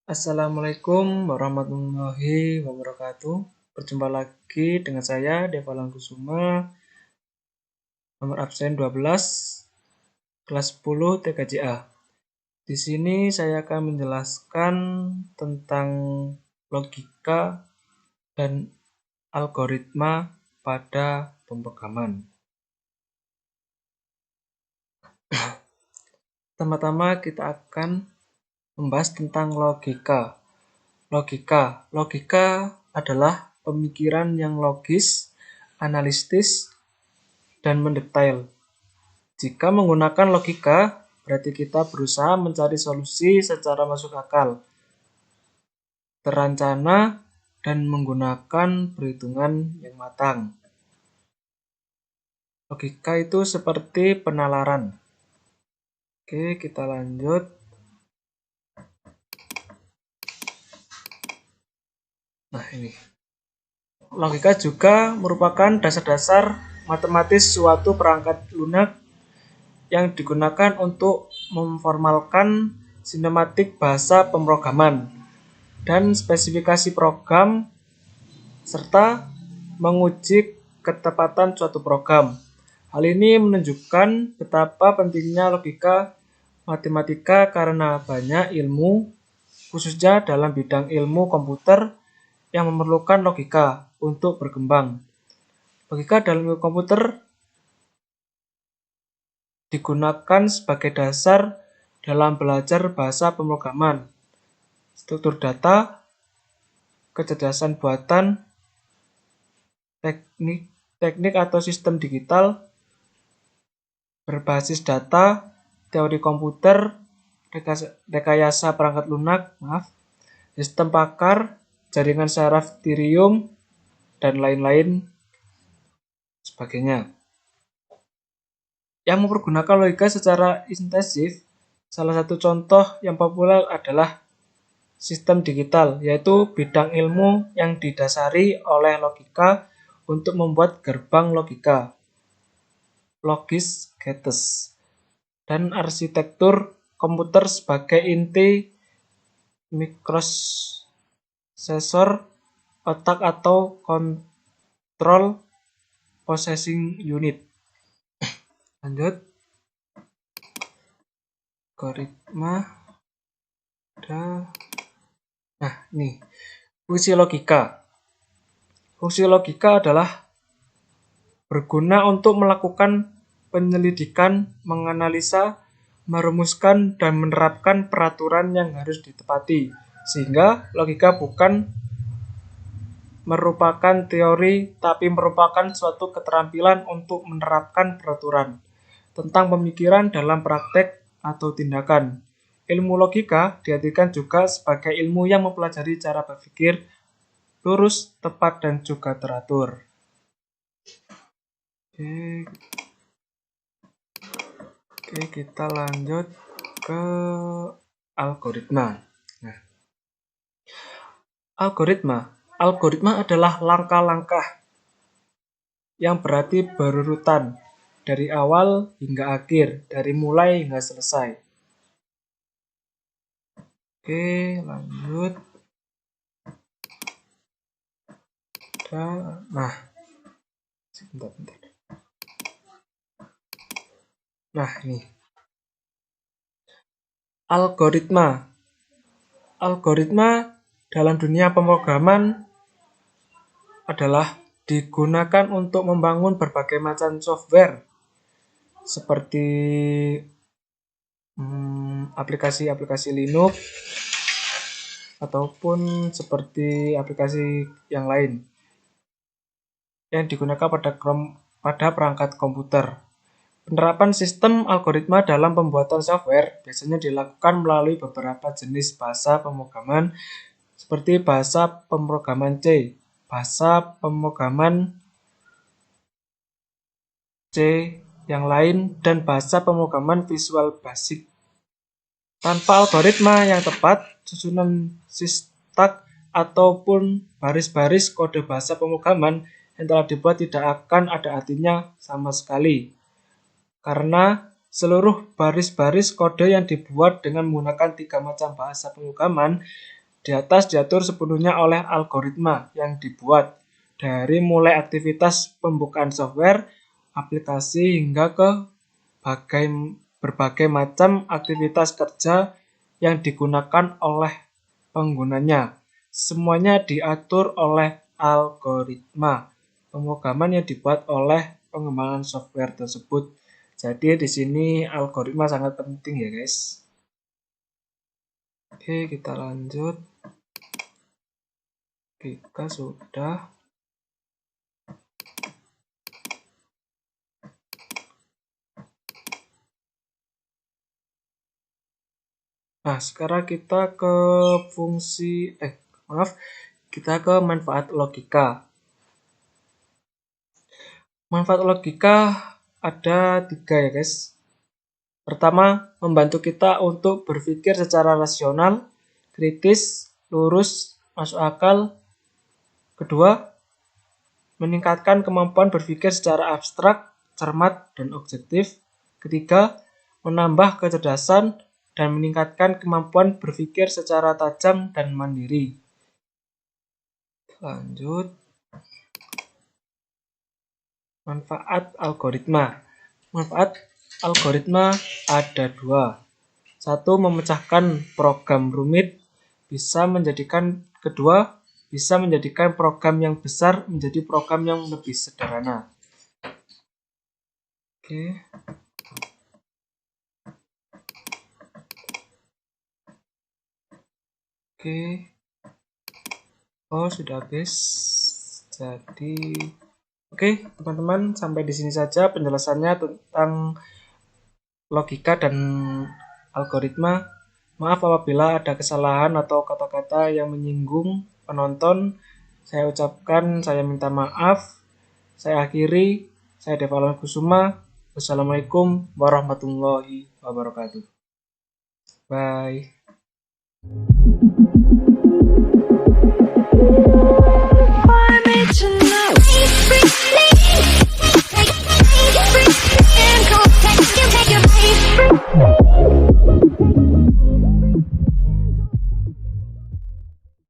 Assalamualaikum warahmatullahi wabarakatuh. Berjumpa lagi dengan saya Deva Langkusuma, nomor absen 12, kelas 10 TKJA. Di sini saya akan menjelaskan tentang logika dan algoritma pada pemrograman. Pertama-tama kita akan membahas tentang logika. Logika adalah pemikiran yang logis, analitis, dan mendetail. Jika menggunakan logika, berarti kita berusaha mencari solusi secara masuk akal, terencana, dan menggunakan perhitungan yang matang. Logika itu seperti penalaran. Oke, kita lanjut. Nah, ini. Logika juga merupakan dasar-dasar matematis suatu perangkat lunak yang digunakan untuk memformalkan sinematik bahasa pemrograman dan spesifikasi program serta menguji ketepatan suatu program. Hal ini menunjukkan betapa pentingnya logika matematika karena banyak ilmu, khususnya dalam bidang ilmu komputer, yang memerlukan logika untuk berkembang. Logika dalam ilmu komputer digunakan sebagai dasar dalam belajar bahasa pemrograman, struktur data, kecerdasan buatan, teknik atau sistem digital, berbasis data, teori komputer, rekayasa perangkat lunak, sistem pakar, jaringan saraf Ethereum, dan lain-lain sebagainya. Yang mempergunakan logika secara intensif, salah satu contoh yang populer adalah sistem digital, yaitu bidang ilmu yang didasari oleh logika untuk membuat gerbang logika, logic gates, dan arsitektur komputer sebagai inti microprosesor, otak atau control processing unit. Lanjut. Algoritma. Nah, ini fungsi logika. Fungsi logika adalah berguna untuk melakukan penyelidikan, menganalisa, merumuskan, dan menerapkan peraturan yang harus ditepati. Sehingga logika bukan merupakan teori, tapi merupakan suatu keterampilan untuk menerapkan peraturan tentang pemikiran dalam praktek atau tindakan. Ilmu logika diartikan juga sebagai ilmu yang mempelajari cara berpikir lurus, tepat, dan juga teratur. Oke, kita lanjut ke algoritma. Nah, Algoritma adalah langkah-langkah yang berarti berurutan dari awal hingga akhir, dari mulai hingga selesai. Oke, lanjut. Nah, ini. Algoritma dalam dunia pemrograman adalah digunakan untuk membangun berbagai macam software seperti aplikasi Linux ataupun seperti aplikasi yang lain yang digunakan pada perangkat komputer. Penerapan sistem algoritma dalam pembuatan software biasanya dilakukan melalui beberapa jenis bahasa pemrograman seperti bahasa pemrograman C, bahasa pemrograman C++, yang lain, dan bahasa pemrograman Visual Basic. Tanpa algoritma yang tepat, susunan sintak ataupun baris-baris kode bahasa pemrograman yang telah dibuat tidak akan ada artinya sama sekali. Karena seluruh baris-baris kode yang dibuat dengan menggunakan 3 macam bahasa pemrograman di atas diatur sepenuhnya oleh algoritma yang dibuat, dari mulai aktivitas pembukaan software, aplikasi, hingga ke berbagai macam aktivitas kerja yang digunakan oleh penggunanya. Semuanya diatur oleh algoritma pemrograman yang dibuat oleh pengembangan software tersebut. Jadi di sini algoritma sangat penting ya guys. Oke, kita lanjut. Kita sudah. Nah, sekarang kita ke fungsi, kita ke manfaat logika. Manfaat logika ada 3 ya guys. Pertama, membantu kita untuk berpikir secara rasional, kritis, lurus, masuk akal. Kedua, meningkatkan kemampuan berpikir secara abstrak, cermat, dan objektif. Ketiga, menambah kecerdasan dan meningkatkan kemampuan berpikir secara tajam dan mandiri. Lanjut. Manfaat algoritma. Manfaat algoritma ada 2. Satu, memecahkan program rumit, bisa menjadikan program yang besar menjadi program yang lebih sederhana. Oke. Oh, sudah habis. Jadi, oke, teman-teman, sampai di sini saja penjelasannya tentang logika dan algoritma. Maaf apabila ada kesalahan atau kata-kata yang menyinggung penonton. Saya ucapkan, saya minta maaf. Saya akhiri, saya Devalan Kusuma. Wassalamualaikum warahmatullahi wabarakatuh. Bye.